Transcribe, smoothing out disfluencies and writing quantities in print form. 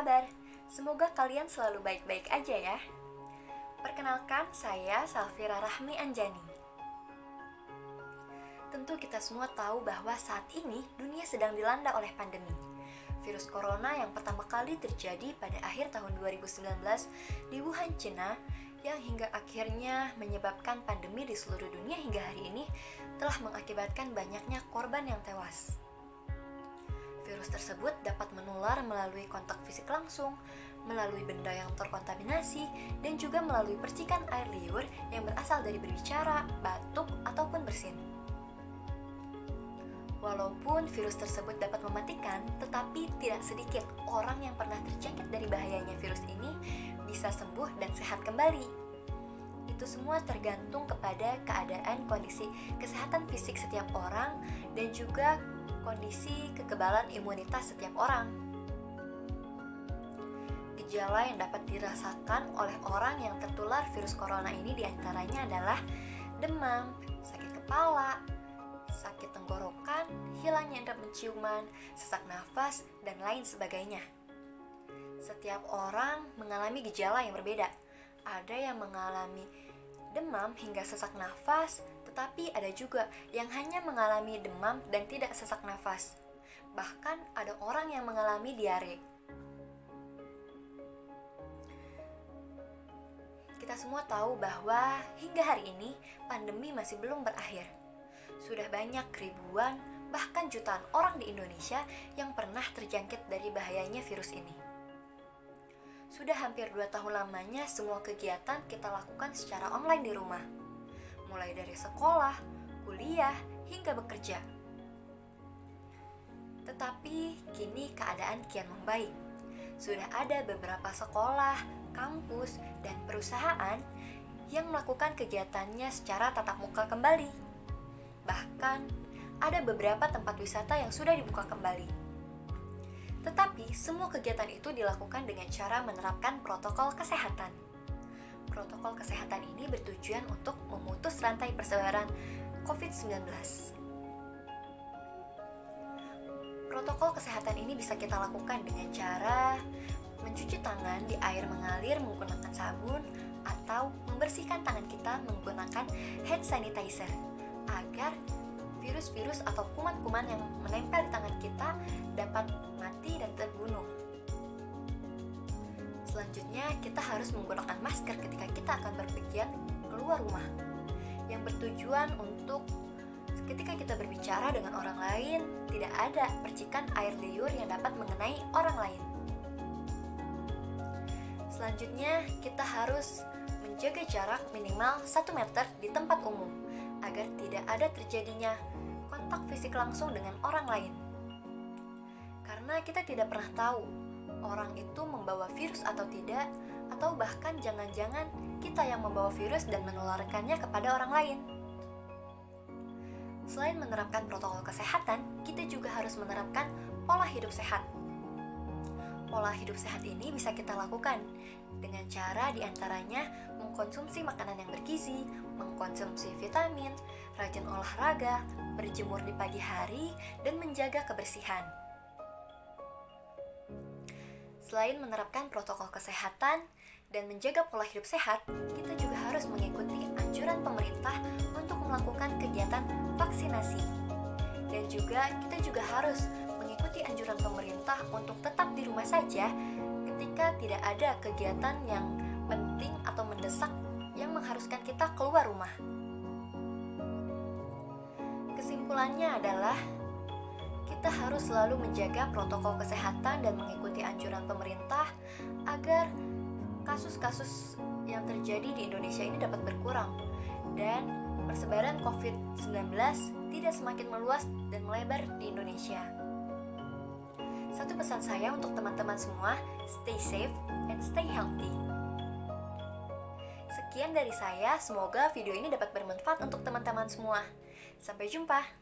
kabar? Semoga kalian selalu baik-baik aja ya. Perkenalkan, saya Salvira Rahmi Anjani. Tentu kita semua tahu bahwa saat ini dunia sedang dilanda oleh pandemi. Virus corona yang pertama kali terjadi pada akhir tahun 2019 di Wuhan, China, yang hingga akhirnya menyebabkan pandemi di seluruh dunia hingga hari ini telah mengakibatkan banyaknya korban yang tewas. Virus tersebut dapat menular melalui kontak fisik langsung, melalui benda yang terkontaminasi, dan juga melalui percikan air liur yang berasal dari berbicara, batuk, ataupun bersin. Walaupun virus tersebut dapat mematikan, tetapi tidak sedikit orang yang pernah terjangkit dari bahayanya virus ini bisa sembuh dan sehat kembali. Itu semua tergantung kepada keadaan kondisi kesehatan fisik setiap orang dan juga kondisi kekebalan imunitas setiap orang. Gejala yang dapat dirasakan oleh orang yang tertular virus corona ini diantaranya adalah demam, sakit kepala, sakit tenggorokan, hilangnya indera penciuman, sesak nafas, dan lain sebagainya. Setiap orang mengalami gejala yang berbeda. Ada yang mengalami demam hingga sesak nafas, tetapi ada juga yang hanya mengalami demam dan tidak sesak nafas. Bahkan ada orang yang mengalami diare. Kita semua tahu bahwa hingga hari ini pandemi masih belum berakhir. Sudah banyak ribuan, bahkan jutaan orang di Indonesia yang pernah terjangkit dari bahayanya virus ini. Sudah hampir 2 tahun lamanya semua kegiatan kita lakukan secara online di rumah. Mulai dari sekolah, kuliah, hingga bekerja. Tetapi kini keadaan kian membaik. Sudah ada beberapa sekolah, kampus, dan perusahaan yang melakukan kegiatannya secara tatap muka kembali. Bahkan, ada beberapa tempat wisata yang sudah dibuka kembali. Tetapi, semua kegiatan itu dilakukan dengan cara menerapkan protokol kesehatan. Protokol kesehatan ini bertujuan untuk memutus rantai persebaran COVID-19. Protokol kesehatan ini bisa kita lakukan dengan cara mencuci tangan di air mengalir menggunakan sabun atau membersihkan tangan kita menggunakan hand sanitizer agar virus-virus atau kuman-kuman yang menempel di tangan kita dapat mati dan terbunuh. Selanjutnya, kita harus menggunakan masker ketika kita akan berpergian keluar rumah, yang bertujuan untuk ketika kita berbicara dengan orang lain, tidak ada percikan air liur yang dapat mengenai orang lain. Selanjutnya, kita harus menjaga jarak minimal 1 meter di tempat umum, agar tidak ada terjadinya kontak fisik langsung dengan orang lain. Karena kita tidak pernah tahu orang itu membawa virus atau tidak, atau bahkan jangan-jangan kita yang membawa virus dan menularkannya kepada orang lain. Selain menerapkan protokol kesehatan, kita juga harus menerapkan pola hidup sehat. Pola hidup sehat ini bisa kita lakukan dengan cara diantaranya mengkonsumsi makanan yang bergizi, mengkonsumsi vitamin, rajin olahraga, berjemur di pagi hari, dan menjaga kebersihan. Selain menerapkan protokol kesehatan dan menjaga pola hidup sehat, kita juga harus mengikuti anjuran pemerintah untuk melakukan kegiatan vaksinasi. Dan juga kita juga harus mengikuti anjuran pemerintah untuk tetap di rumah saja ketika tidak ada kegiatan yang penting atau mendesak yang mengharuskan kita keluar rumah. Kesimpulannya adalah kita harus selalu menjaga protokol kesehatan dan mengikuti anjuran pemerintah agar kasus-kasus yang terjadi di Indonesia ini dapat berkurang dan persebaran COVID-19 tidak semakin meluas dan melebar di Indonesia. Satu pesan saya untuk teman-teman semua, stay safe and stay healthy. Sekian dari saya, semoga video ini dapat bermanfaat untuk teman-teman semua. Sampai jumpa.